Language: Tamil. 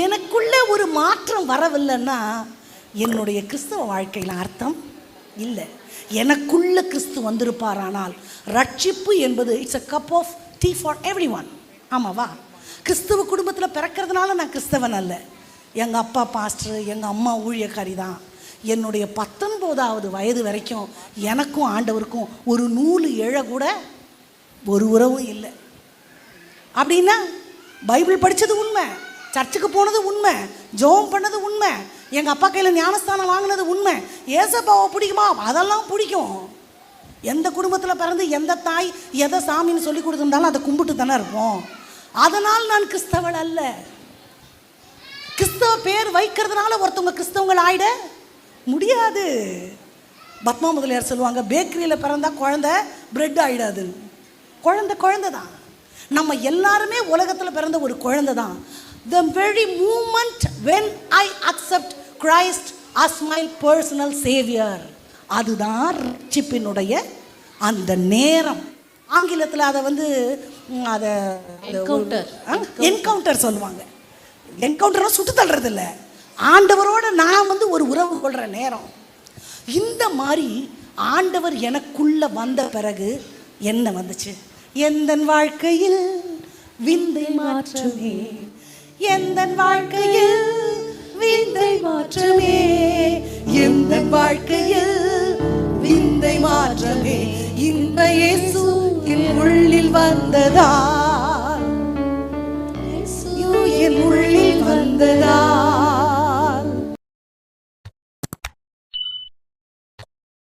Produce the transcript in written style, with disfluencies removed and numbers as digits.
எனக்குள்ள ஒரு மாற்றம் வரவில்லைன்னா என்னுடைய கிறிஸ்தவ வாழ்க்கையில் அர்த்தம் இல்லை. எனக்குள்ள கிறிஸ்து வந்திருப்பாரானால் ரட்சிப்பு என்பது it's a cup of tea for everyone. ஆமாவா? கிறிஸ்துவ குடும்பத்தில் பிறக்கிறதுனால நான் கிறிஸ்தவன் அல்ல. எங்கள் அப்பா பாஸ்டர், எங்கள் அம்மா ஊழியக்காரி தான். என்னுடைய 19வது வயது வரைக்கும் எனக்கும் ஆண்டவருக்கும் ஒரு நூல் இழ கூட ஒரு உறவும் இல்லை. அப்படின்னா பைபிள் படித்தது உண்மை, சர்ச்சுக்கு போனது உண்மை, ஜெபம் பண்ணது உண்மை, எங்கள் அப்பா கையில் ஞானஸ்தானம் வாங்கினது உண்மை. ஏசப்பாவை பிடிக்குமா? அதெல்லாம் பிடிக்கும். எந்த குடும்பத்தில் பிறந்து எந்த தாய் எதை சாமின்னு சொல்லி கொடுத்துருந்தாலும் அதை கும்பிட்டு தானே இருப்போம். அதனால் நான் கிறிஸ்தவன் அல்ல. கிறிஸ்தவ பேர் வைக்கிறதுனால ஒருத்தவங்க கிறிஸ்தவங்கள் ஆயிட முடியாது. பத்மா முதலியார் சொல்லுவாங்க, பேக்கரியில் பிறந்தா குழந்தை பிரெட் ஆகிடாது. குழந்தை தான். நம்ம எல்லாருமே உலகத்தில் பிறந்த ஒரு குழந்தை தான். The very moment when I accept Christ as my personal savior, அதுதான் ரட்சிப்பினுடைய அந்த நேரம். ஆங்கிலத்தில் அதை அதை என்கவுண்டர் சொல்லுவாங்க. என்கவுண்டர்லாம் சுட்டு தள்ளுறது இல்லை, ஆண்டவரோட நான் ஒரு உறவு கொள்கிற நேரம். இந்த மாதிரி ஆண்டவர் எனக்குள்ள வந்த பிறகு என்ன வந்துச்சு? எந்தன் வாழ்க்கையில் விந்தை மாற்றமே, எந்தன் வாழ்க்கையில் விந்தை மாற்றமே, எந்தன் வாழ்க்கையில் விந்தை மாற்றமே, இன்ப இயேசு என் உள்ளில் வந்ததா.